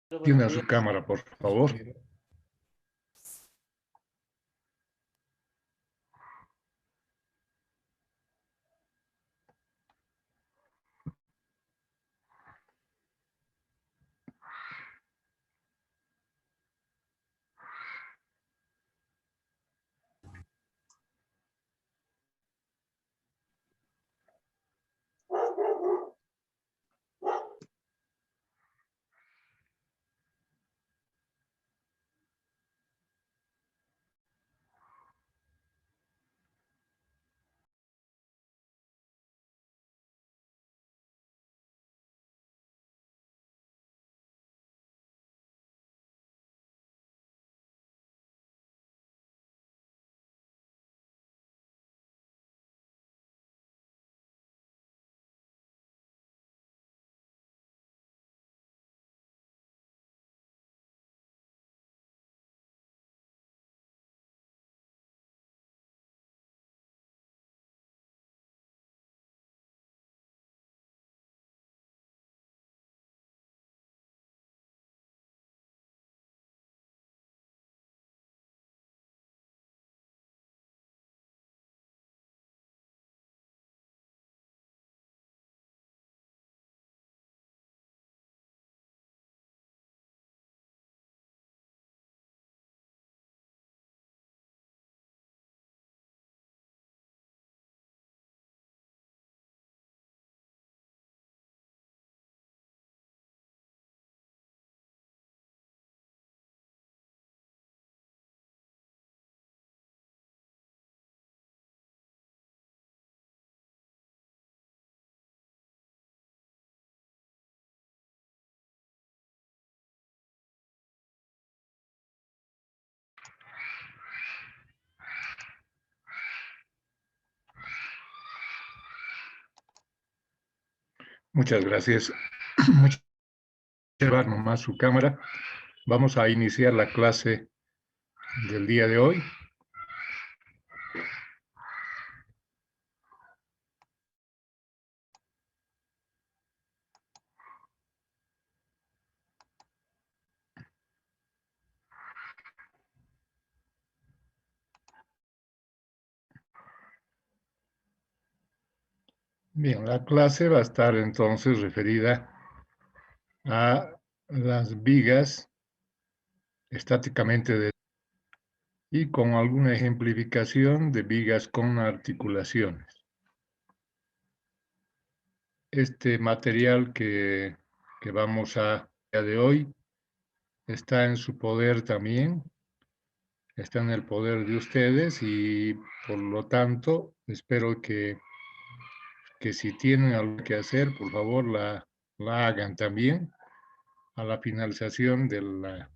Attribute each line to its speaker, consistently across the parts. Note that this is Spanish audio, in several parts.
Speaker 1: Tienda su cámara, por favor. Muchas gracias. Muchas gracias. Nomás su cámara. Vamos a iniciar la clase del día de hoy. Bien, la clase va a estar entonces referida a las vigas estáticamente y con alguna ejemplificación de vigas con articulaciones. Este material que vamos a día de hoy está en su poder también, está en el poder de ustedes y por lo tanto espero que si tienen algo que hacer, por favor la hagan también a la finalización del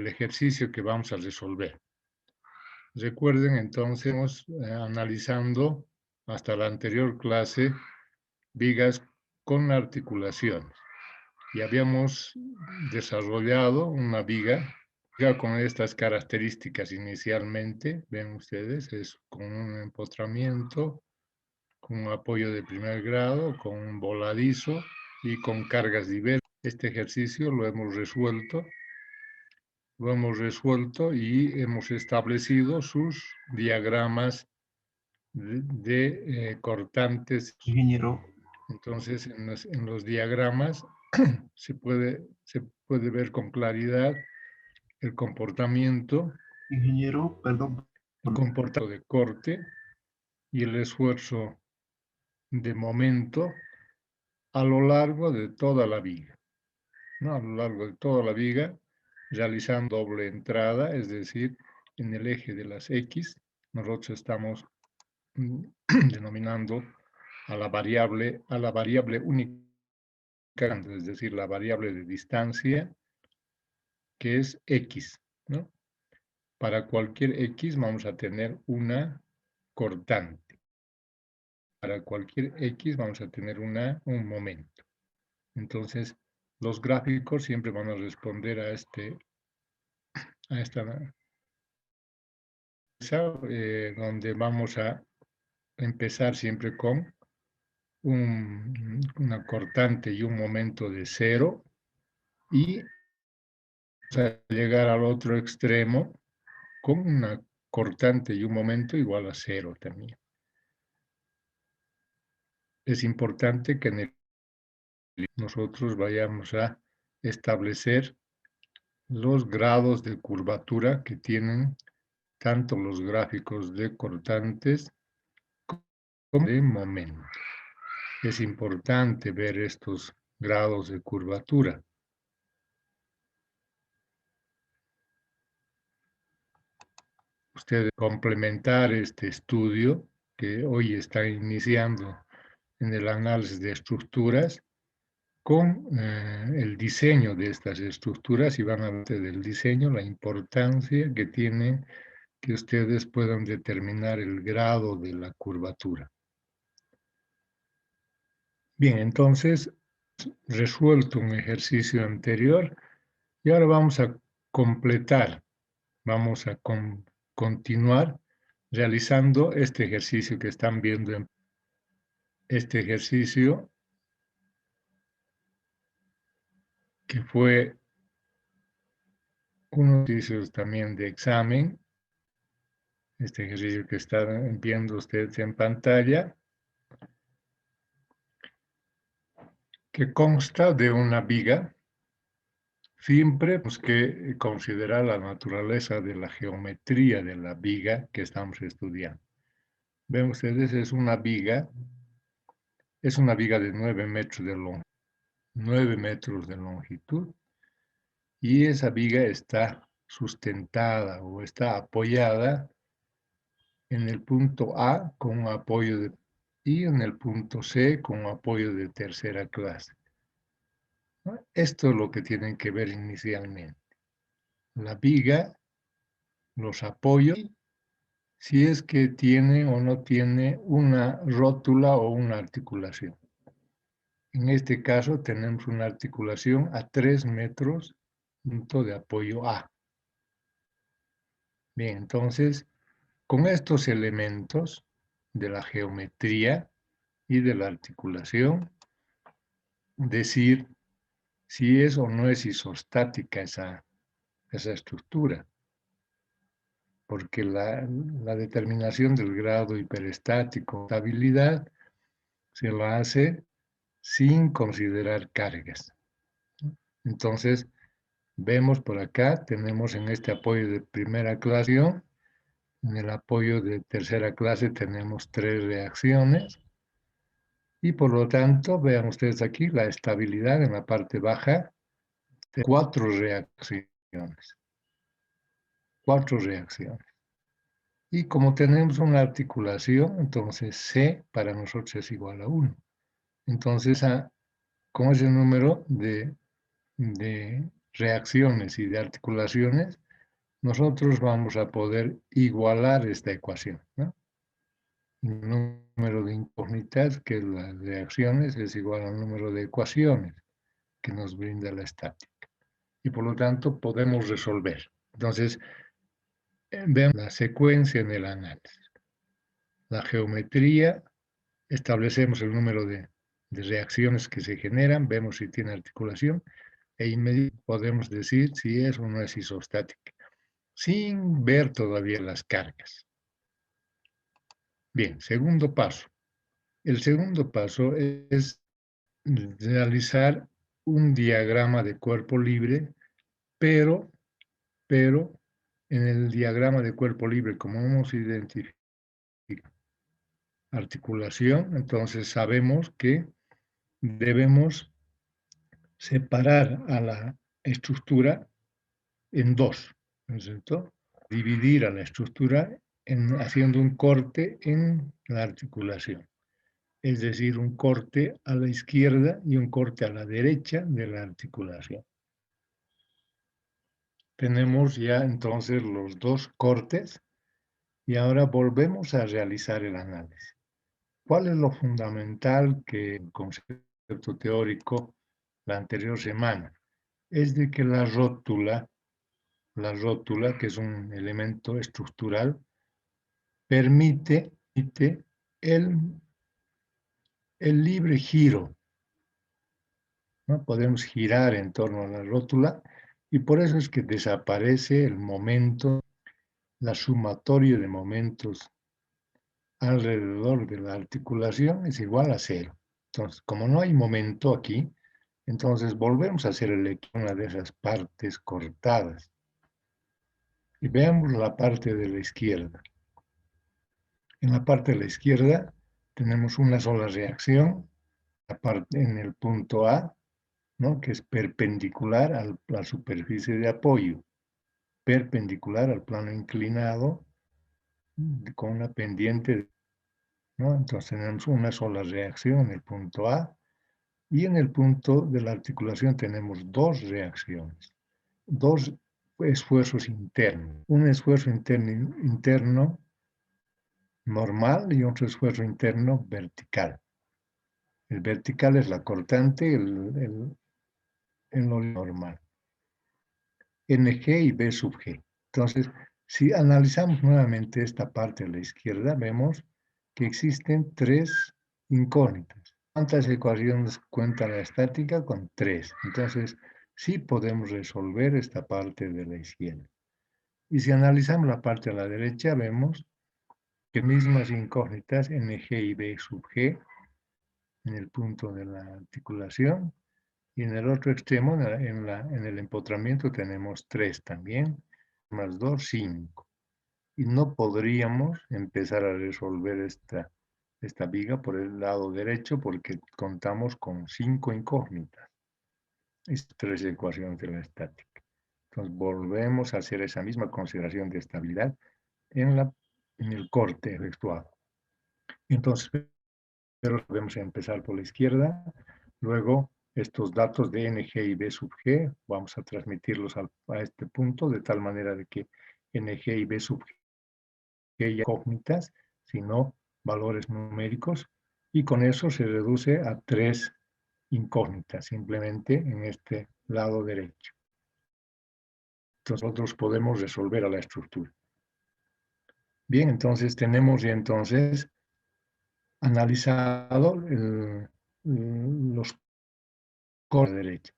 Speaker 1: ejercicio que vamos a resolver. Recuerden entonces, analizando hasta la anterior clase, vigas con articulaciones. Y habíamos desarrollado una viga ya con estas características inicialmente, ven ustedes, es con un empotramiento, con un apoyo de primer grado, con un voladizo y con cargas diversas. Este ejercicio lo hemos resuelto y hemos establecido sus diagramas de cortantes.
Speaker 2: Ingeniero.
Speaker 1: Entonces, en los diagramas se puede ver con claridad el comportamiento,
Speaker 2: Ingeniero, perdón.
Speaker 1: el comportamiento de corte y el esfuerzo de momento a lo largo de toda la viga, ¿no? A lo largo de toda la viga, realizando doble entrada, es decir, en el eje de las X, nosotros estamos denominando a la variable única, es decir, la variable de distancia, que es X, ¿no? Para cualquier X vamos a tener una cortante. Para cualquier X vamos a tener un momento. Entonces, los gráficos siempre van a responder a esta donde vamos a empezar siempre con una cortante y un momento de 0, y vamos a llegar al otro extremo con una cortante y un momento igual a 0 también. Es importante que nosotros vayamos a establecer los grados de curvatura que tienen tanto los gráficos de cortantes como de momento. Es importante ver estos grados de curvatura. Ustedes complementar este estudio que hoy está iniciando en el análisis de estructuras con el diseño de estas estructuras y van a ver del diseño la importancia que tiene que ustedes puedan determinar el grado de la curvatura. Bien, entonces, resuelto un ejercicio anterior y ahora vamos a completar, vamos a continuar realizando este ejercicio que están viendo en este ejercicio que fue uno de los ejercicios también de examen, este ejercicio que están viendo ustedes en pantalla, que consta de una viga. Siempre tenemos que considerar la naturaleza de la geometría de la viga que estamos estudiando. Ven ustedes, es una viga de 9 metros de longitud, 9 metros de longitud, y esa viga está sustentada o está apoyada en el punto A con un apoyo y en el punto C con un apoyo de tercera clase. Esto es lo que tienen que ver inicialmente. La viga, los apoyos, si es que tiene o no tiene una rótula o una articulación. En este caso tenemos una articulación a 3 metros, punto de apoyo A. Bien, entonces, con estos elementos de la geometría y de la articulación, decir si es o no es isostática esa estructura, porque la determinación del grado hiperestático, estabilidad, se la hace sin considerar cargas. Entonces, vemos por acá, tenemos en este apoyo de primera clase, en el apoyo de tercera clase tenemos 3 reacciones, y por lo tanto, vean ustedes aquí la estabilidad en la parte baja de 4 reacciones. 4 reacciones. Y como tenemos una articulación, entonces C para nosotros es igual a 1. Entonces, con ese número de reacciones y de articulaciones, nosotros vamos a poder igualar esta ecuación, ¿no? El número de incógnitas, que es las reacciones, es igual al número de ecuaciones que nos brinda la estática. Y por lo tanto, podemos resolver. Entonces, veamos la secuencia en el análisis. La geometría, establecemos el número de reacciones que se generan, vemos si tiene articulación, e inmediatamente podemos decir si es o no es isostática, sin ver todavía las cargas. Bien, segundo paso. El segundo paso es realizar un diagrama de cuerpo libre, pero en el diagrama de cuerpo libre, como hemos identificado articulación, entonces sabemos que debemos separar a la estructura en dos, ¿no es cierto? Dividir a la estructura haciendo un corte en la articulación, es decir, un corte a la izquierda y un corte a la derecha de la articulación. Tenemos ya entonces los dos cortes y ahora volvemos a realizar el análisis. ¿Cuál es lo fundamental que el concepto teórico la anterior semana? Es de que la rótula, que es un elemento estructural, permite el libre giro ¿no? Podemos girar en torno a la rótula y por eso es que desaparece el momento, la sumatoria de momentos alrededor de la articulación es igual a 0. Entonces, como no hay momento aquí, entonces volvemos a hacer una de esas partes cortadas. Y veamos la parte de la izquierda. En la parte de la izquierda tenemos una sola reacción, en el punto A, ¿no? Que es perpendicular a la superficie de apoyo, perpendicular al plano inclinado con una pendiente, ¿no? Entonces tenemos una sola reacción en el punto A y en el punto de la articulación tenemos dos reacciones, dos esfuerzos internos, un esfuerzo interno normal y otro esfuerzo interno vertical. El vertical es la cortante en lo normal. NG y B sub G. Entonces, si analizamos nuevamente esta parte de la izquierda, vemos que existen tres incógnitas. ¿Cuántas ecuaciones cuenta la estática? Con 3. Entonces, sí podemos resolver esta parte de la izquierda. Y si analizamos la parte de la derecha, vemos que mismas incógnitas NG y B sub G en el punto de la articulación. Y en el otro extremo, en el empotramiento, tenemos 3 también, más 2, 5. Y no podríamos empezar a resolver esta viga por el lado derecho porque contamos con 5 incógnitas. Es 3 ecuaciones de la estática. Entonces volvemos a hacer esa misma consideración de estabilidad en el corte efectuado. Entonces, pero debemos empezar por la izquierda, luego estos datos de NG y B sub G, vamos a transmitirlos a este punto, de tal manera de que NG y B sub G ya incógnitas, sino valores numéricos, y con eso se reduce a 3 incógnitas, simplemente en este lado derecho. Entonces nosotros podemos resolver a la estructura. Bien, entonces tenemos ya entonces analizado los cortes de derecha.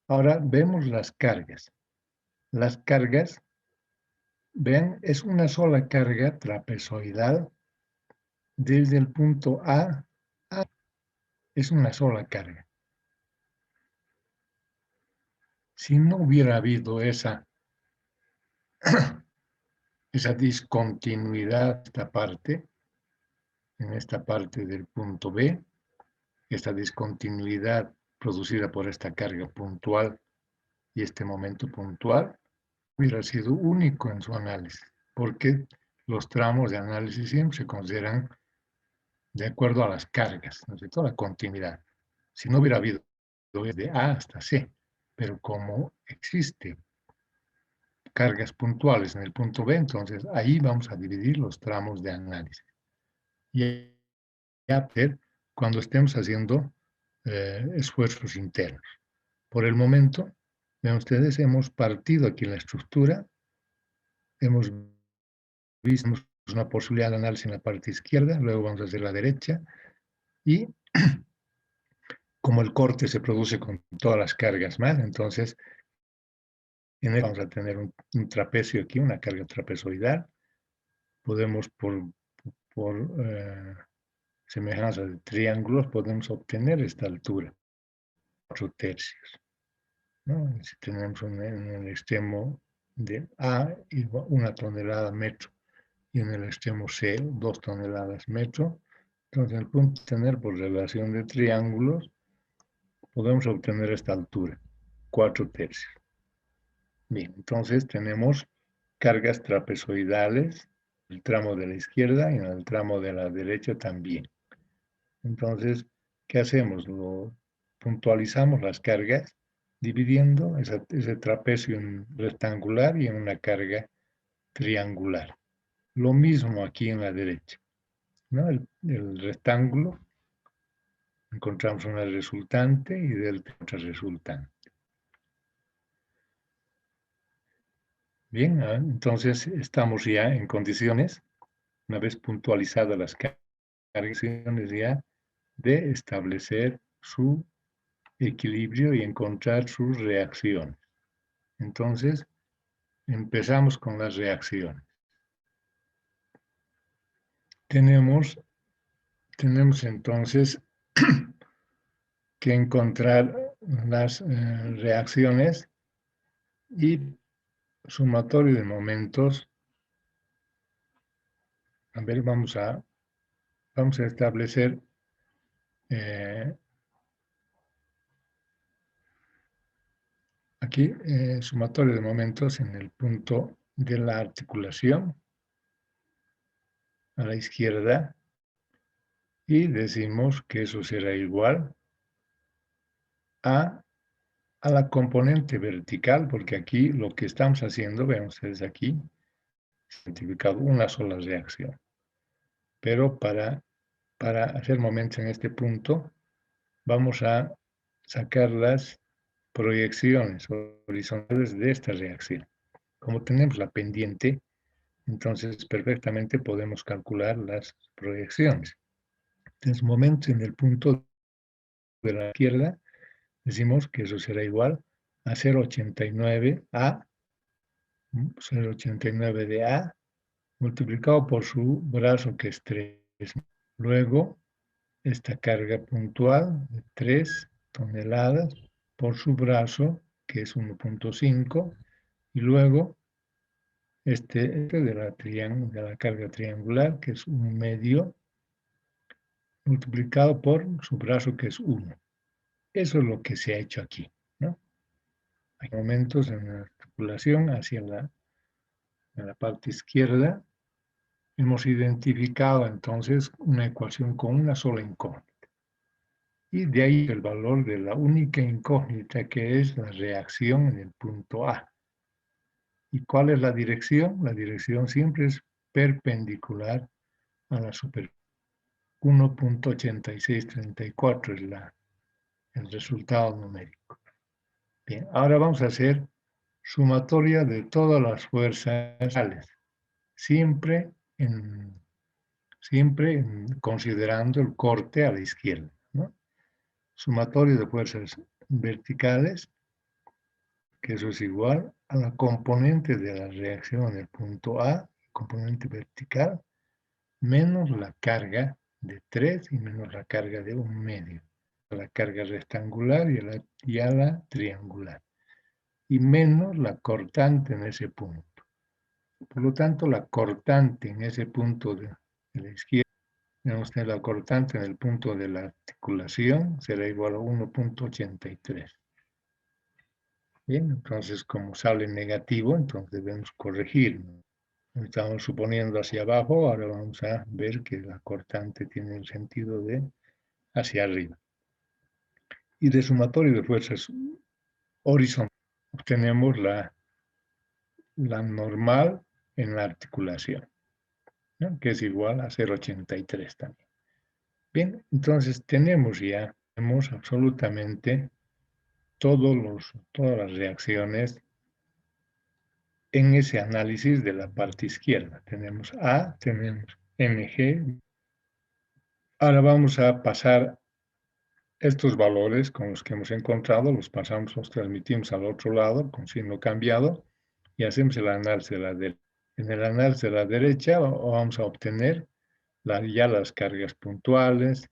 Speaker 1: Ahora vemos las cargas. Las cargas, vean, es una sola carga trapezoidal desde el punto A a es una sola carga. Si no hubiera habido esa discontinuidad en esta parte del punto B, esta discontinuidad producida por esta carga puntual y este momento puntual, hubiera sido único en su análisis, porque los tramos de análisis siempre se consideran de acuerdo a las cargas, ¿no es cierto? La continuidad. Si no hubiera habido desde A hasta C, pero como existe cargas puntuales en el punto B, entonces ahí vamos a dividir los tramos de análisis. Y a ver cuando estemos haciendo esfuerzos internos. Por el momento, vean ustedes, hemos partido aquí en la estructura, hemos visto una posibilidad de análisis en la parte izquierda, luego vamos a hacer la derecha, y como el corte se produce con todas las cargas más, entonces en él vamos a tener un trapecio aquí, una carga trapezoidal. Podemos, por semejanza de triángulos, podemos obtener esta altura, 4 tercios. ¿No? Si tenemos en el extremo de A 1 tonelada metro y en el extremo C 2 toneladas metro, entonces el punto de tener por relación de triángulos podemos obtener esta altura, 4 tercios. Bien, entonces tenemos cargas trapezoidales, el tramo de la izquierda y en el tramo de la derecha también. Entonces, ¿qué hacemos? Puntualizamos las cargas dividiendo ese trapecio en rectangular y en una carga triangular. Lo mismo aquí en la derecha, ¿no? El rectángulo, encontramos una resultante y del otra resultante. Bien, entonces estamos ya en condiciones, una vez puntualizadas las cargas, ya de establecer su equilibrio y encontrar sus reacciones. Entonces, empezamos con las reacciones. Tenemos entonces que encontrar las reacciones y sumatorio de momentos. A ver, vamos a establecer aquí sumatorio de momentos en el punto de la articulación a la izquierda y decimos que eso será igual a la componente vertical, porque aquí lo que estamos haciendo, vean ustedes aquí, identificado una sola reacción. Pero para hacer momentos en este punto, vamos a sacar las proyecciones horizontales de esta reacción. Como tenemos la pendiente, entonces perfectamente podemos calcular las proyecciones. Entonces, momentos en el punto de la izquierda, decimos que eso será igual a 0,89 A, 0,89 de A, multiplicado por su brazo, que es 3. Luego, esta carga puntual de 3 toneladas por su brazo, que es 1,5, y luego este de la carga triangular, que es 1/2, multiplicado por su brazo, que es 1. Eso es lo que se ha hecho aquí, ¿no? Hay momentos en la articulación hacia la parte izquierda. Hemos identificado entonces una ecuación con una sola incógnita. Y de ahí el valor de la única incógnita, que es la reacción en el punto A. ¿Y cuál es la dirección? La dirección siempre es perpendicular a la superficie. 1,8634 es el resultado numérico. Bien, ahora vamos a hacer sumatoria de todas las fuerzas, siempre considerando el corte a la izquierda, ¿no? Sumatorio de fuerzas verticales, que eso es igual a la componente de la reacción en el punto A, componente vertical, menos la carga de 3 y menos la carga de 1/2, a la carga rectangular y a la triangular, y menos la cortante en ese punto. Por lo tanto, la cortante en ese punto de la izquierda, tenemos que la cortante en el punto de la articulación será igual a 1,83. Bien, entonces como sale negativo, entonces debemos corregir. Estamos suponiendo hacia abajo, ahora vamos a ver que la cortante tiene el sentido de hacia arriba. Y de sumatorio de fuerzas horizontales obtenemos la normal en la articulación, ¿no? Que es igual a 0,83 también. Bien, entonces tenemos absolutamente todas las reacciones en ese análisis de la parte izquierda. Tenemos A, tenemos mg. Ahora vamos a pasar estos valores con los que hemos encontrado, los transmitimos al otro lado con signo cambiado y hacemos el análisis de la derecha. En el análisis de la derecha vamos a obtener ya las cargas puntuales,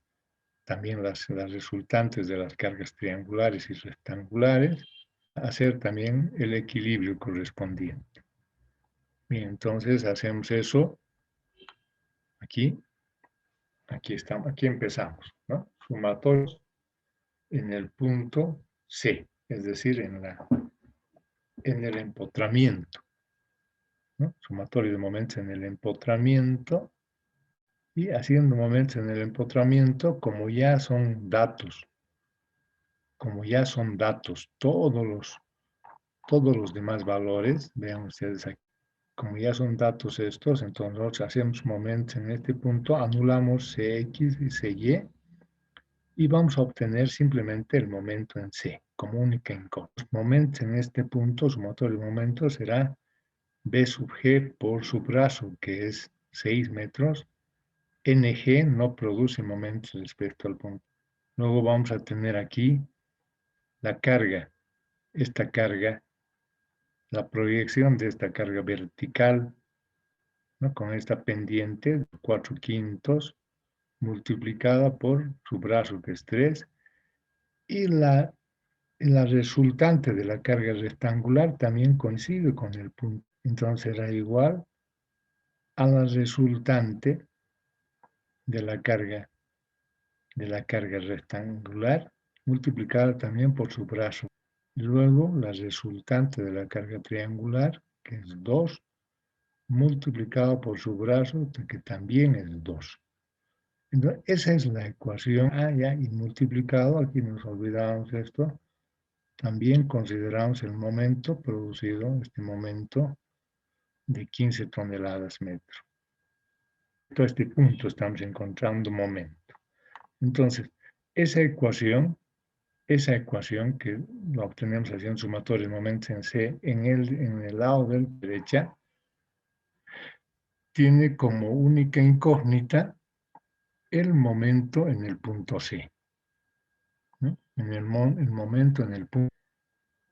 Speaker 1: también las resultantes de las cargas triangulares y rectangulares, hacer también el equilibrio correspondiente. Bien, entonces hacemos eso aquí estamos, aquí empezamos, ¿no? Sumatorios en el punto C, es decir, en el empotramiento, ¿no? Sumatorio de momentos en el empotramiento, y haciendo momentos en el empotramiento, como ya son datos todos los demás valores, vean ustedes aquí, como ya son datos estos, entonces nosotros hacemos momentos en este punto, anulamos Cx y Cy, y vamos a obtener simplemente el momento en C, como única incógnita. Momentos en este punto, sumatorio de momentos, será B sub G por su brazo, que es 6 metros. NG no produce momentos respecto al punto. Luego vamos a tener aquí la carga, esta carga, la proyección de esta carga vertical, ¿no? Con esta pendiente de 4/5 multiplicada por su brazo, que es 3, y la resultante de la carga rectangular también coincide con el punto. Entonces será igual a la resultante de la carga rectangular multiplicada también por su brazo. Luego la resultante de la carga triangular, que es 2, multiplicado por su brazo, que también es 2. Entonces, esa es la ecuación. Ya, y multiplicado, aquí nos olvidamos esto, también consideramos el momento producido, este momento de 15 toneladas metro. A este punto estamos encontrando momento. Entonces, esa ecuación que la obtenemos haciendo sumatorio de momentos en C, en el lado de la derecha, tiene como única incógnita el momento en el punto C, ¿no? En el momento en el punto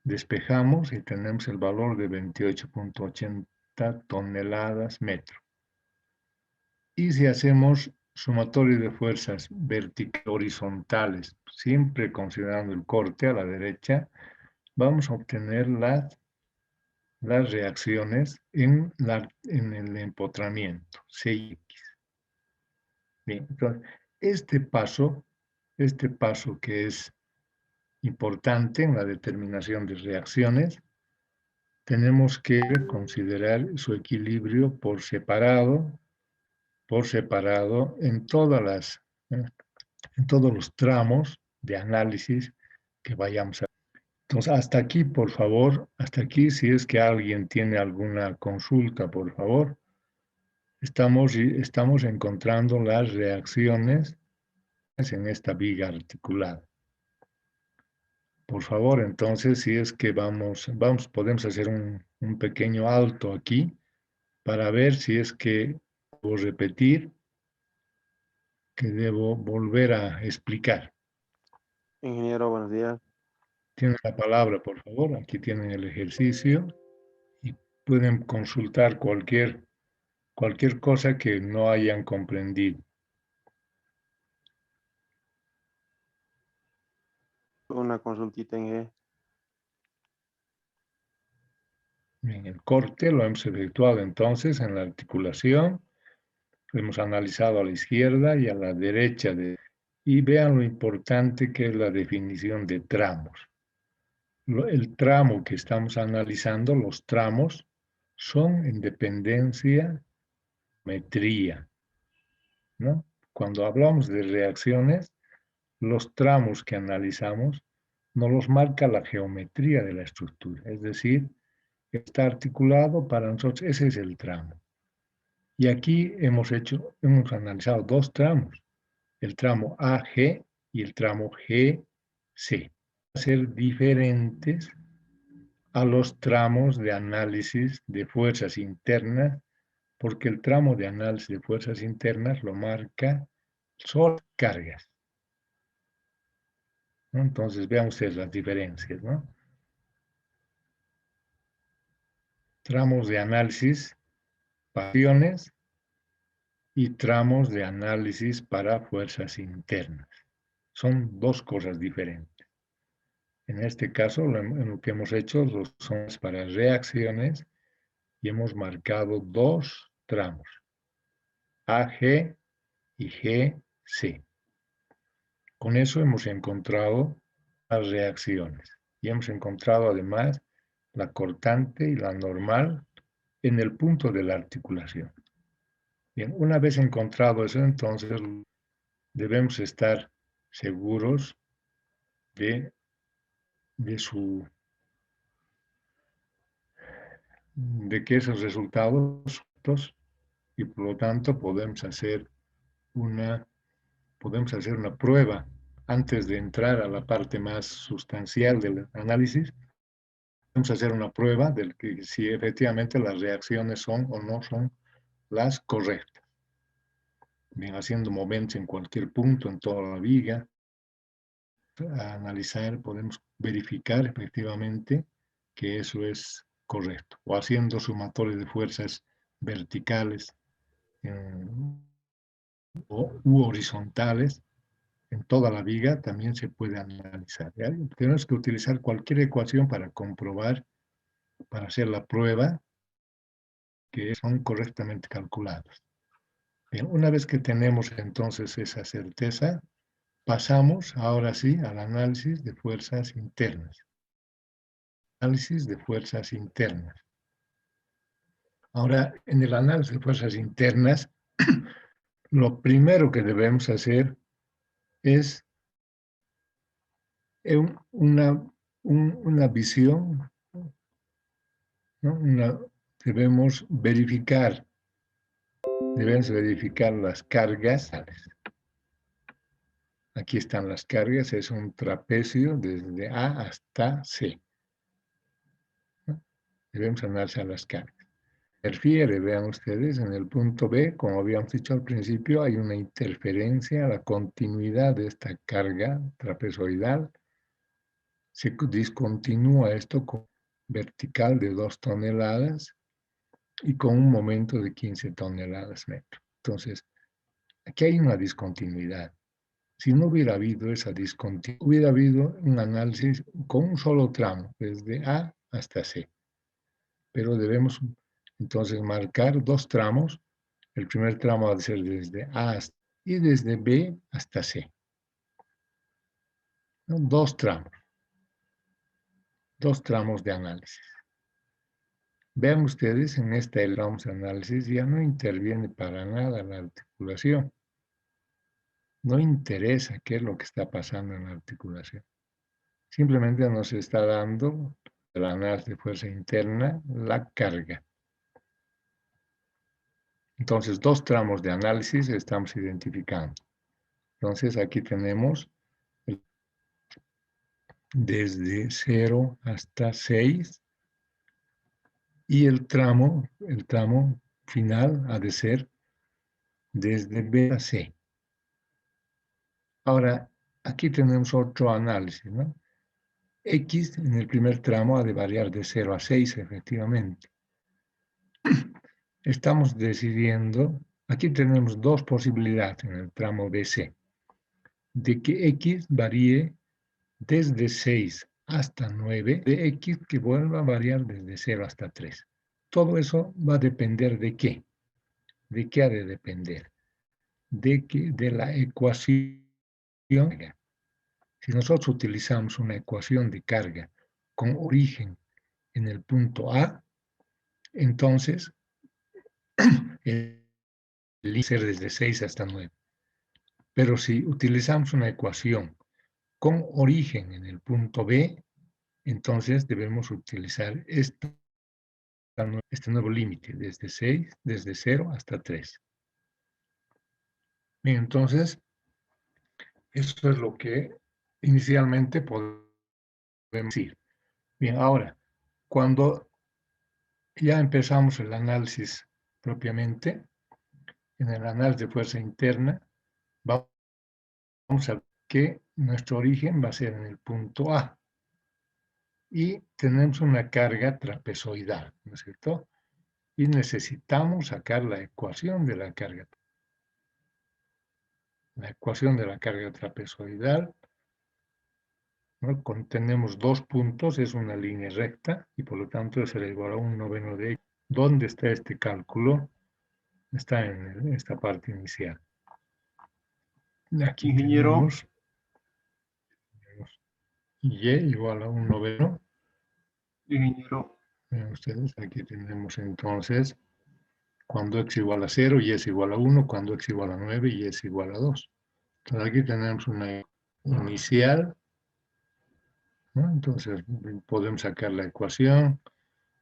Speaker 1: despejamos y tenemos el valor de 28.80 toneladas metro. Y si hacemos sumatorio de fuerzas verticales, horizontales, siempre considerando el corte a la derecha, vamos a obtener las reacciones en el empotramiento, CX. Bien, entonces, este paso que es importante en la determinación de reacciones, tenemos que considerar su equilibrio por separado en todos los tramos de análisis que vayamos a. Entonces, hasta aquí, por favor, hasta aquí, si es que alguien tiene alguna consulta, por favor. Estamos encontrando las reacciones en esta viga articulada. Por favor, entonces, si es que podemos hacer un pequeño alto aquí para ver si es que debo repetir, que debo volver a explicar.
Speaker 3: Ingeniero, buenos días.
Speaker 1: Tienen la palabra, por favor. Aquí tienen el ejercicio y pueden consultar cualquier cosa que no hayan comprendido.
Speaker 3: Una consultita en
Speaker 1: Bien, el corte lo hemos efectuado entonces en la articulación. Lo hemos analizado a la izquierda y a la derecha. Y vean lo importante que es la definición de tramos. El tramo que estamos analizando, los tramos, son en dependencia metría, ¿no? Cuando hablamos de reacciones, los tramos que analizamos nos los marca la geometría de la estructura, es decir, está articulado para nosotros, ese es el tramo. Y aquí hemos analizado dos tramos, el tramo AG y el tramo GC. Van a ser diferentes a los tramos de análisis de fuerzas internas, porque el tramo de análisis de fuerzas internas lo marca solo cargas, ¿no? Entonces vean ustedes las diferencias, ¿no? Tramos de análisis, pasiones y tramos de análisis para fuerzas internas. Son dos cosas diferentes. En este caso, lo que hemos hecho son para reacciones y hemos marcado dos tramos, AG y GC. Con eso hemos encontrado las reacciones y hemos encontrado además la cortante y la normal en el punto de la articulación. Bien, una vez encontrado eso, entonces debemos estar seguros de que esos resultados y por lo tanto podemos hacer una prueba antes de entrar a la parte más sustancial del análisis. Podemos hacer una prueba de que si efectivamente las reacciones son o no son las correctas. Bien, haciendo momentos en cualquier punto, en toda la viga, a analizar, podemos verificar efectivamente que eso es correcto, o haciendo sumatorios de fuerzas verticales u horizontales en toda la viga también se puede analizar. ¿Ya? Tenemos que utilizar cualquier ecuación para comprobar, para hacer la prueba que son correctamente calculadas. Bien, una vez que tenemos entonces esa certeza, pasamos ahora sí al análisis de fuerzas internas. Análisis de fuerzas internas. Ahora, en el análisis de fuerzas internas, lo primero que debemos hacer es una visión, ¿no? Debemos verificar las cargas. Aquí están las cargas, es un trapecio desde A hasta C. ¿No? Debemos analizar las cargas. Interfiere, vean ustedes, en el punto B, como habíamos dicho al principio, hay una interferencia a la continuidad de esta carga trapezoidal. Se discontinúa esto con vertical de 2 toneladas y con un momento de 15 toneladas metro. Entonces, aquí hay una discontinuidad. Si no hubiera habido esa discontinuidad, hubiera habido un análisis con un solo tramo, desde A hasta C. Pero debemos entonces marcar 2 tramos. El primer tramo va a ser desde A y desde B hasta C. ¿No? 2 tramos. 2 tramos de análisis. Vean ustedes, en este tramos de análisis ya no interviene para nada la articulación. No interesa qué es lo que está pasando en la articulación. Simplemente nos está dando el análisis de fuerza interna, la carga. Entonces, 2 tramos de análisis estamos identificando. Entonces, aquí tenemos desde 0 hasta 6 y el tramo final ha de ser desde B a C. Ahora, aquí tenemos otro análisis, ¿no? X en el primer tramo ha de variar de 0 a 6, efectivamente. Estamos decidiendo, aquí tenemos 2 posibilidades en el tramo BC, de que X varíe desde 6 hasta 9, de X que vuelva a variar desde 0 hasta 3. Todo eso va a depender de qué. ¿De qué ha de depender? De la ecuación. Si nosotros utilizamos una ecuación de carga con origen en el punto A, entonces el ser desde 6 hasta 9. Pero si utilizamos una ecuación con origen en el punto B, entonces debemos utilizar este nuevo límite desde 6, desde 0 hasta 3. Bien, entonces, eso es lo que inicialmente podemos decir. Bien, ahora, cuando ya empezamos el análisis propiamente, en el análisis de fuerza interna, vamos a ver que nuestro origen va a ser en el punto A. Y tenemos una carga trapezoidal, ¿no es cierto? Y necesitamos sacar la ecuación de la carga. La ecuación de la carga trapezoidal, ¿no? Tenemos 2 puntos, es una línea recta, y por lo tanto será igual a 1/9 de X. ¿Dónde está este cálculo? Está en esta parte inicial. Aquí
Speaker 2: Ingeniero,
Speaker 1: tenemos Y igual a 1/9.
Speaker 2: ingeniero,
Speaker 1: Vean ustedes, aquí tenemos entonces cuando x igual a 0, y es igual a 1, cuando x igual a 9, y es igual a 2. Entonces aquí tenemos una inicial, ¿no? Entonces podemos sacar la ecuación,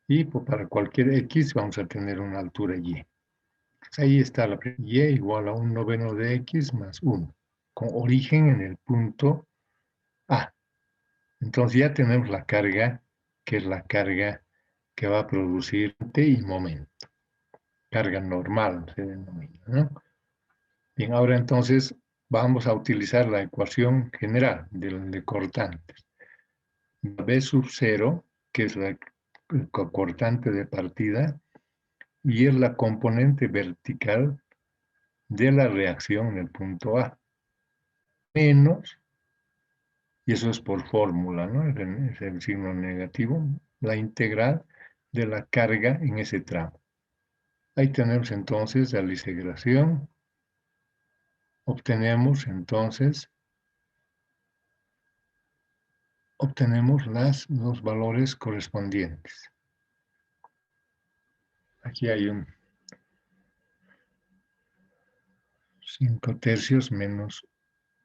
Speaker 1: y pues, para cualquier x vamos a tener una altura y. Entonces, ahí está la y igual a 1/9 de x más 1, con origen en el punto A. Entonces ya tenemos la carga, que es la carga que va a producir y momento. Carga normal se denomina, ¿no? Bien, ahora entonces vamos a utilizar la ecuación general de cortantes. B sub 0, que es la cortante de partida, y es la componente vertical de la reacción en el punto A, menos, y eso es por fórmula, ¿no? Es el signo negativo, la integral de la carga en ese tramo. Ahí tenemos entonces la integración, obtenemos entonces los valores correspondientes. Aquí hay un 5 tercios menos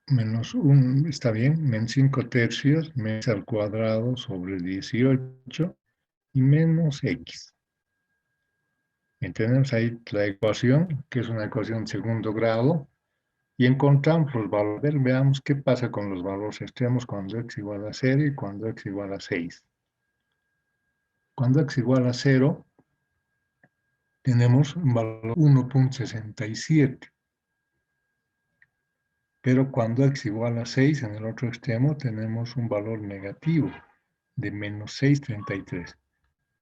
Speaker 1: 1, está bien, menos 5 tercios, menos al cuadrado sobre 18 y menos x. Y tenemos ahí la ecuación, que es una ecuación de segundo grado, y encontramos los valores. Veamos qué pasa con los valores extremos cuando x igual a 0 y cuando x igual a 6. Cuando x igual a 0, tenemos un valor 1.67. Pero cuando x igual a 6, en el otro extremo, tenemos un valor negativo de menos 6.33.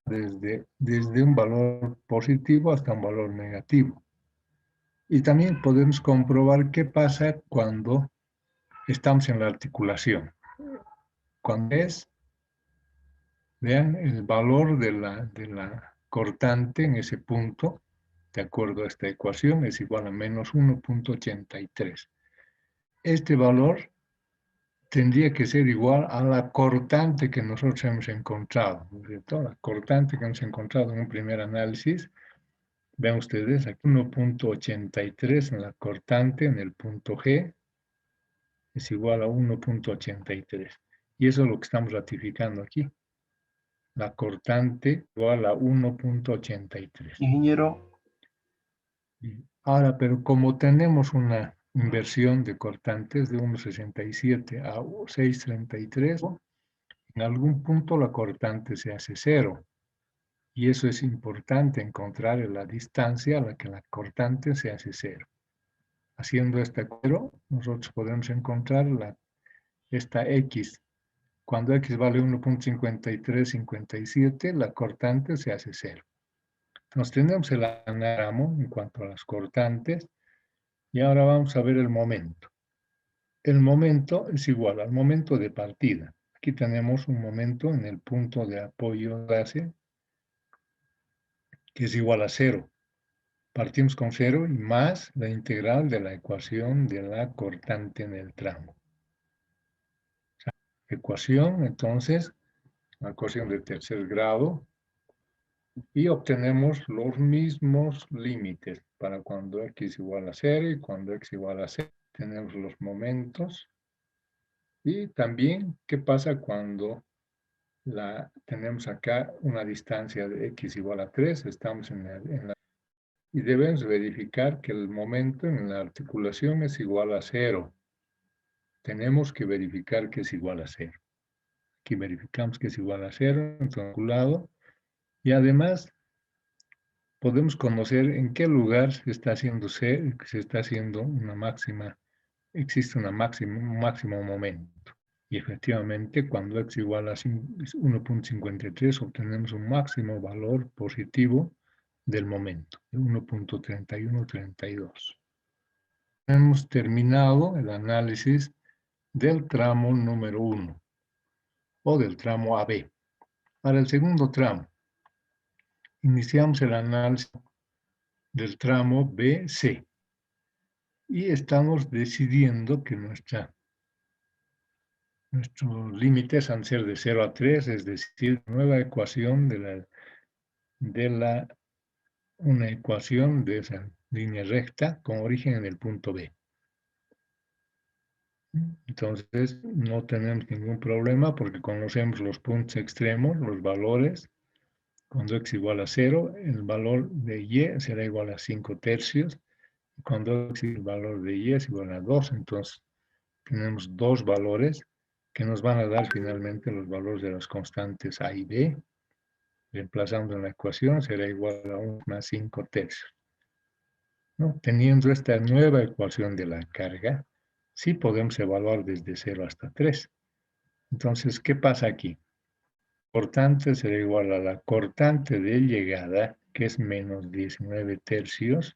Speaker 1: Desde un valor positivo hasta un valor negativo. Y también podemos comprobar qué pasa cuando estamos en la articulación. Cuando vean, el valor de la cortante en ese punto, de acuerdo a esta ecuación, es igual a menos 1.83. Este valor tendría que ser igual a la cortante que nosotros hemos encontrado, ¿no es cierto? La cortante que hemos encontrado en un primer análisis, vean ustedes, aquí 1.83 en la cortante en el punto G es igual a 1.83. Y eso es lo que estamos ratificando aquí. La cortante igual a 1.83.
Speaker 2: Ingeniero,
Speaker 1: Ahora, pero como tenemos una inversión de cortantes de 1.67 a 6.33, en algún punto la cortante se hace 0. Y eso es importante, encontrar la distancia a la que la cortante se hace 0. Haciendo este cero, nosotros podemos encontrar esta x. Cuando x vale 1.5357, la cortante se hace 0. Entonces tenemos el anagrama en cuanto a las cortantes. Y ahora vamos a ver el momento. El momento es igual al momento de partida. Aquí tenemos un momento en el punto de apoyo base que es igual a 0. Partimos con 0 y más la integral de la ecuación de la cortante en el tramo. O sea, ecuación, entonces, la ecuación de tercer grado, y obtenemos los mismos límites para cuando x igual a 0 y cuando x igual a 0. Tenemos los momentos. Y también, ¿qué pasa cuando tenemos acá una distancia de x igual a 3? Estamos y debemos verificar que el momento en la articulación es igual a 0. Tenemos que verificar que es igual a 0. Aquí verificamos que es igual a 0 en calculado. Y además, podemos conocer en qué lugar se está haciendo una máxima, existe un máximo momento. Y efectivamente, cuando x igual a 1.53, obtenemos un máximo valor positivo del momento, de 1.3132. Hemos terminado el análisis del tramo número 1, o del tramo AB. Para el segundo tramo, iniciamos el análisis del tramo BC. Y estamos decidiendo que nuestros límites han de ser de 0 a 3, es decir, nueva ecuación una ecuación de esa línea recta con origen en el punto B. Entonces, no tenemos ningún problema porque conocemos los puntos extremos, los valores. Cuando x igual a 0, el valor de y será igual a 5 tercios. Cuando el valor de y es igual a 2, entonces tenemos dos valores que nos van a dar finalmente los valores de las constantes a y b. Reemplazando en la ecuación será igual a 1 más 5 tercios. ¿No? Teniendo esta nueva ecuación de la carga, sí podemos evaluar desde 0 hasta 3. Entonces, ¿qué pasa aquí? cortante será igual a la cortante de llegada, que es menos 19 tercios.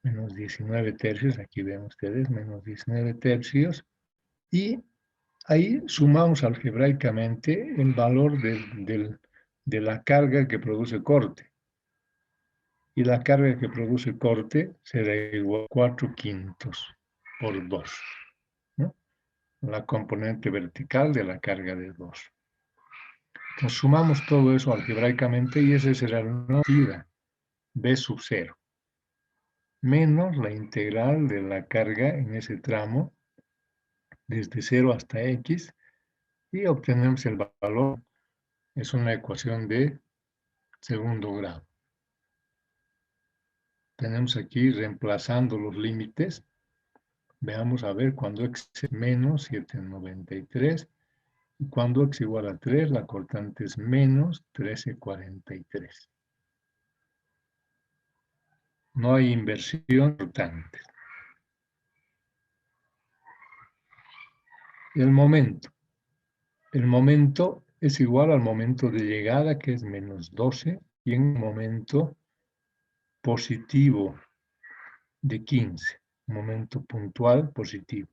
Speaker 1: Menos 19 tercios, aquí ven ustedes, menos 19 tercios. Y ahí sumamos algebraicamente el valor de la carga que produce corte. Y la carga que produce corte será igual a 4/5 por 2, ¿no? La componente vertical de la carga de 2. Entonces sumamos todo eso algebraicamente y ese será la medida B sub 0, menos la integral de la carga en ese tramo desde 0 hasta X, y obtenemos el valor. Es una ecuación de segundo grado. Tenemos aquí, reemplazando los límites, veamos a ver cuando x es menos 793 y cuando x igual a 3, la cortante es menos 1343. No hay inversión cortante. El momento. El momento es igual al momento de llegada, que es menos 12, y en un momento positivo de 15, momento puntual positivo.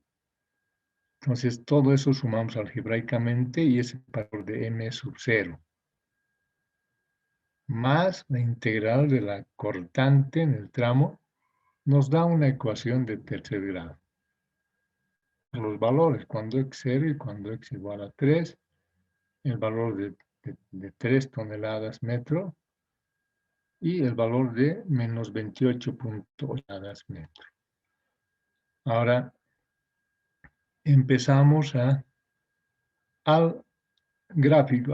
Speaker 1: Entonces, todo eso sumamos algebraicamente y es el valor de m sub 0, más la integral de la cortante en el tramo, nos da una ecuación de tercer grado. Los valores, cuando x 0 y cuando x igual a 3, el valor de 3 toneladas metro y el valor de menos 28.8 toneladas metro. Ahora empezamos al gráfico.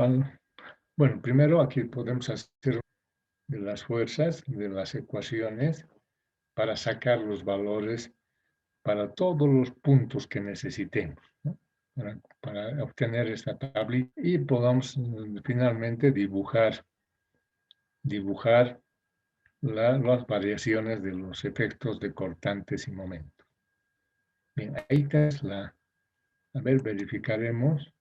Speaker 1: Bueno, primero aquí podemos hacer de las fuerzas, de las ecuaciones, para sacar los valores para todos los puntos que necesitemos, ¿no? Para obtener esta tablita y podamos finalmente dibujar las variaciones de los efectos de cortantes y momentos. Bien, ahí está a ver, verificaremos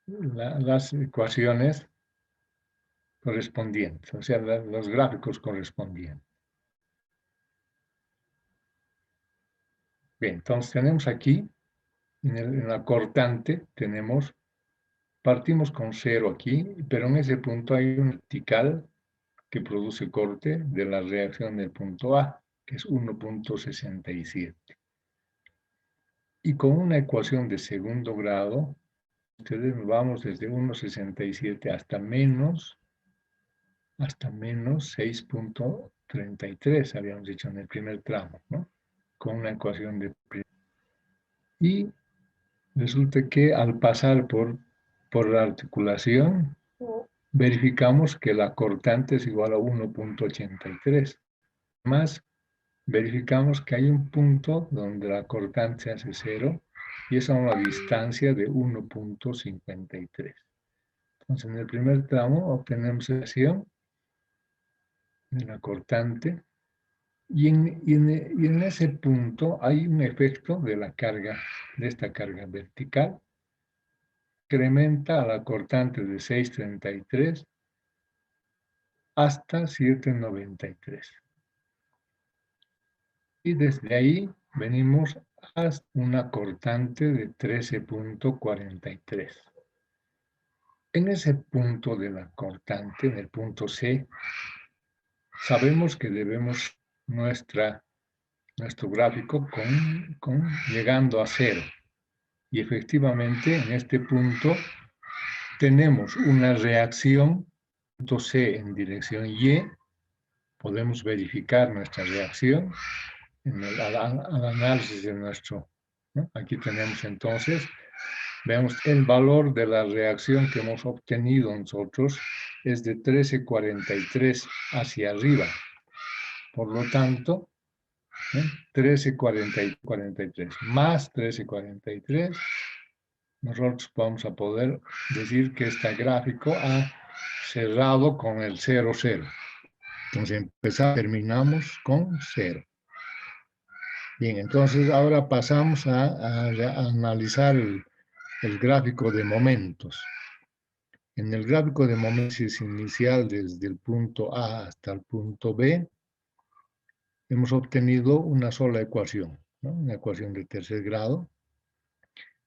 Speaker 1: las ecuaciones correspondientes, o sea, los gráficos correspondientes. Bien, entonces tenemos aquí, en la cortante, partimos con 0 aquí, pero en ese punto hay un vertical que produce corte de la reacción del punto A, que es 1.67. Y con una ecuación de segundo grado, ustedes vamos desde 1.67 hasta menos 6.33, habíamos dicho en el primer tramo, ¿no? Con una ecuación de... Y resulta que al pasar por la articulación, verificamos que la cortante es igual a 1.83. Más, verificamos que hay un punto donde la cortante se hace 0 y es a una distancia de 1.53. Entonces, en el primer tramo obtenemos la ecuación de la cortante y en ese punto hay un efecto de la carga, de esta carga vertical, incrementa a la cortante de 6.33 hasta 7.93. Y desde ahí venimos hasta una cortante de 13.43. En ese punto de la cortante, en el punto C, sabemos que debemos nuestro gráfico llegando a 0. Y efectivamente, en este punto tenemos una reacción, punto C en dirección Y. Podemos verificar nuestra reacción al análisis de nuestro, ¿no? Aquí tenemos entonces, vemos el valor de la reacción que hemos obtenido nosotros es de 13.43 hacia arriba. Por lo tanto, 13.43 más 13.43, nosotros vamos a poder decir que este gráfico ha cerrado con el 0, 0. Entonces terminamos con 0. Bien, entonces ahora pasamos a analizar el gráfico de momentos. En el gráfico de momentos inicial desde el punto A hasta el punto B, hemos obtenido una sola ecuación, ¿no? Una ecuación de tercer grado,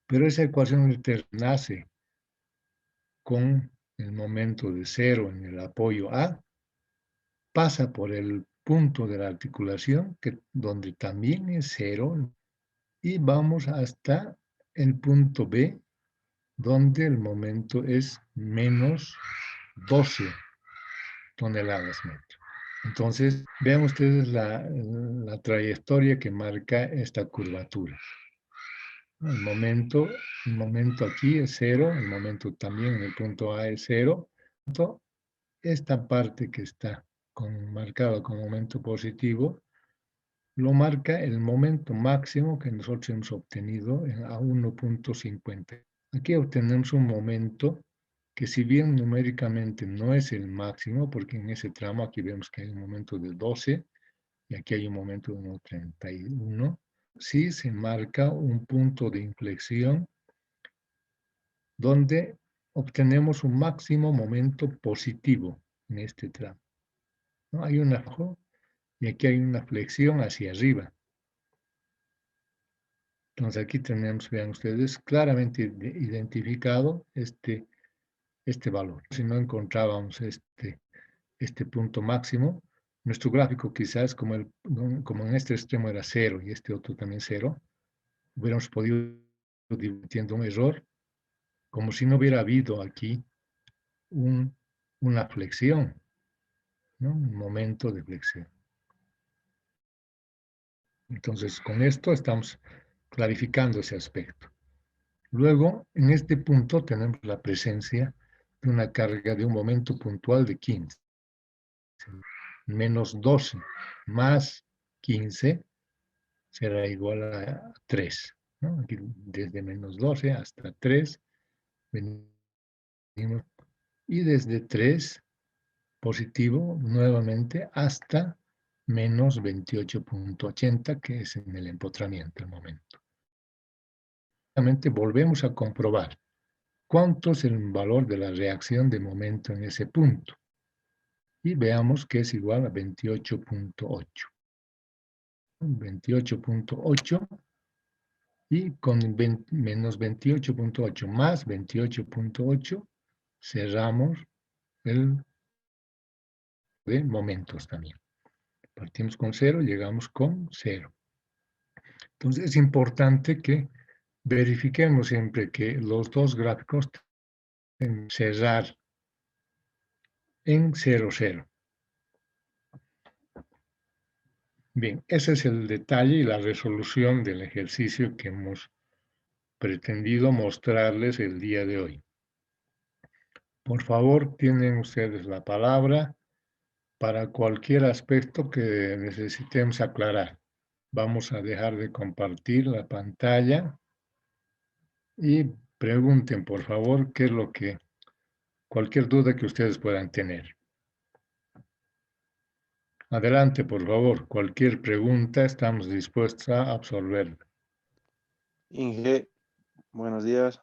Speaker 1: pero esa ecuación de tercer nace con el momento de 0 en el apoyo A, pasa por el punto de la articulación, donde también es 0, y vamos hasta el punto B, donde el momento es menos 12 toneladas metro. Entonces, vean ustedes la trayectoria que marca esta curvatura. El momento aquí es 0, el momento también en el punto A es 0. Esta parte que está marcada como momento positivo, lo marca el momento máximo que nosotros hemos obtenido a 1.50. Aquí obtenemos un momento que, si bien numéricamente no es el máximo, porque en ese tramo aquí vemos que hay un momento de 12 y aquí hay un momento de 1.31, sí se marca un punto de inflexión donde obtenemos un máximo momento positivo en este tramo, ¿no? Hay una y aquí hay una flexión hacia arriba. Entonces aquí tenemos, vean ustedes, claramente identificado este valor. Si no encontrábamos este punto máximo, nuestro gráfico quizás, como en este extremo era 0 y este otro también 0, hubiéramos podido divirtiendo un error, como si no hubiera habido aquí una flexión, ¿no? Un momento de flexión. Entonces, con esto estamos clarificando ese aspecto. Luego, en este punto tenemos la presencia de una carga de un momento puntual de 15. Menos 12 más 15 será igual a 3, ¿no? Aquí, desde menos 12 hasta 3 venimos, y desde 3 positivo nuevamente hasta menos 28.80, que es en el empotramiento el momento. Volvemos a comprobar cuánto es el valor de la reacción de momento en ese punto. Y veamos que es igual a 28.8. 28.8 y con menos 28.8 más 28.8 cerramos el de momentos también. Partimos con 0, llegamos con 0. Entonces es importante que verifiquemos siempre que los dos gráficos deben cerrar en 0, 0. Bien, ese es el detalle y la resolución del ejercicio que hemos pretendido mostrarles el día de hoy. Por favor, tienen ustedes la palabra para cualquier aspecto que necesitemos aclarar. Vamos a dejar de compartir la pantalla y pregunten, por favor, qué es cualquier duda que ustedes puedan tener. Adelante, por favor, cualquier pregunta, estamos dispuestos a absorberla.
Speaker 3: Inge, buenos días.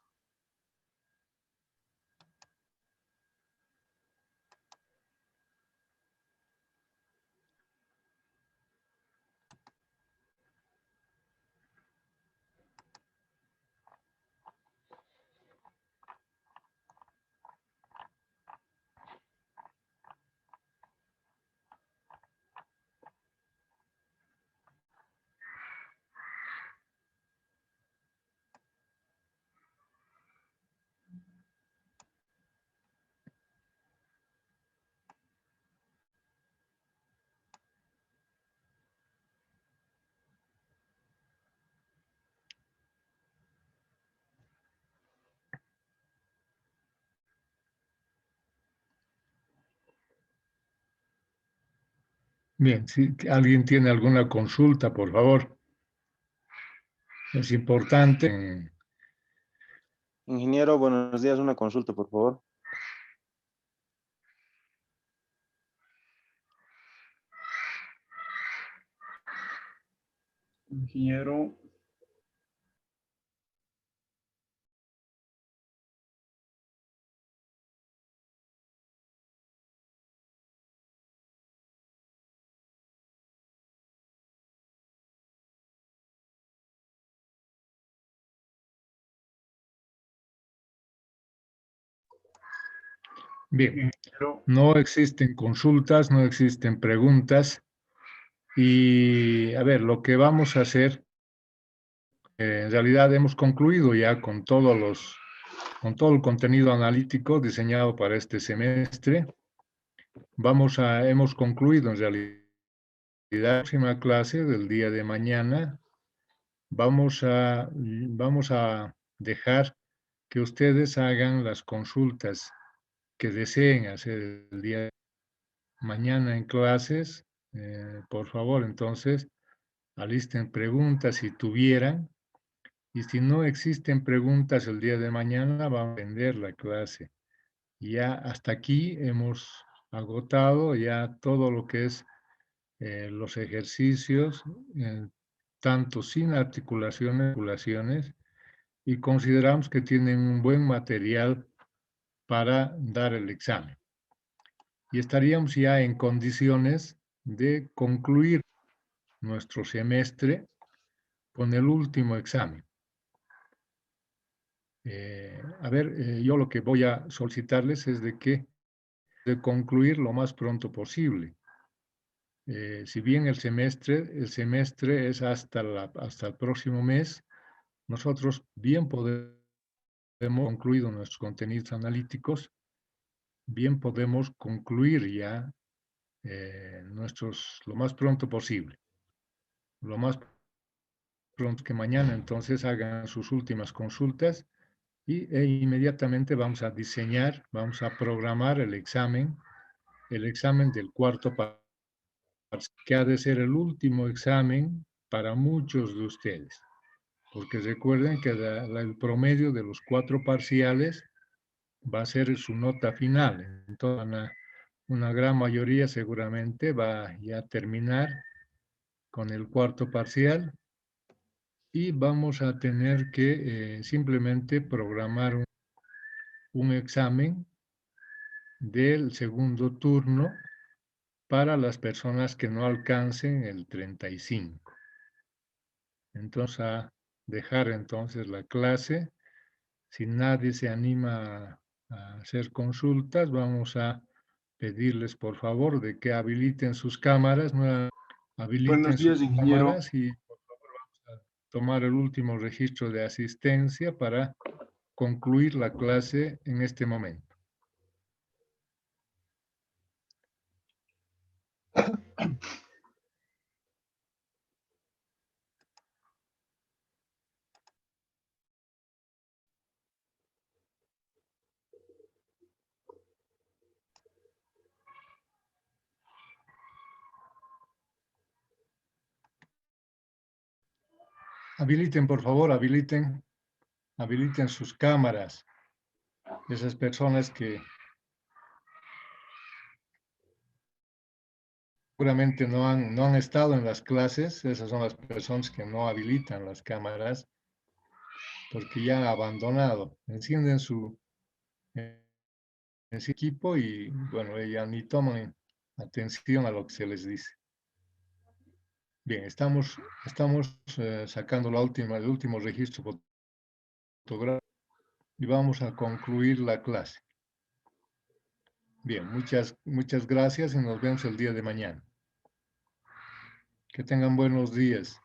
Speaker 1: Bien, si alguien tiene alguna consulta, por favor. Es importante.
Speaker 3: Ingeniero, buenos días. Una consulta, por favor.
Speaker 2: Ingeniero,
Speaker 1: Bien,
Speaker 2: Ingeniero,
Speaker 1: no existen consultas, no existen preguntas. Y a ver, lo que vamos a hacer, en realidad hemos concluido ya con todo el contenido analítico diseñado para este semestre. Hemos concluido en realidad la próxima clase del día de mañana. Vamos a dejar que ustedes hagan las consultas que deseen hacer el día de mañana en clases. Por favor, entonces, alisten preguntas si tuvieran. Y si no existen preguntas el día de mañana, vamos a atender la clase. Ya hasta aquí hemos agotado ya todo lo que es los ejercicios, tanto sin articulaciones, y consideramos que tienen un buen material para dar el examen. Y estaríamos ya en condiciones de concluir nuestro semestre con el último examen. Yo lo que voy a solicitarles es de concluir lo más pronto posible. Si bien el semestre es hasta el próximo mes, nosotros bien podemos concluir nuestros contenidos analíticos, bien podemos concluir ya lo más pronto posible. Lo más pronto que mañana entonces hagan sus últimas consultas e inmediatamente vamos a vamos a programar el examen del cuarto parcial, que ha de ser el último examen para muchos de ustedes, porque recuerden que el promedio de los 4 parciales va a ser su nota final. Entonces, una gran mayoría seguramente va ya a terminar con el cuarto parcial y vamos a tener que simplemente programar un examen del segundo turno para las personas que no alcancen el 35. Entonces, a dejar entonces la clase. Si nadie se anima a hacer consultas, vamos a pedirles por favor de que habiliten sus cámaras,
Speaker 2: buenos días, ingeniero.
Speaker 1: y por favor vamos a tomar el último registro de asistencia para concluir la clase en este momento. Habiliten, por favor, habiliten sus cámaras. Esas personas que seguramente no han estado en las clases, esas son las personas que no habilitan las cámaras porque ya han abandonado. Encienden ese equipo y, bueno, ya ni toman atención a lo que se les dice. Bien, estamos sacando el último registro fotográfico y vamos a concluir la clase. Bien, muchas gracias y nos vemos el día de mañana. Que tengan buenos días.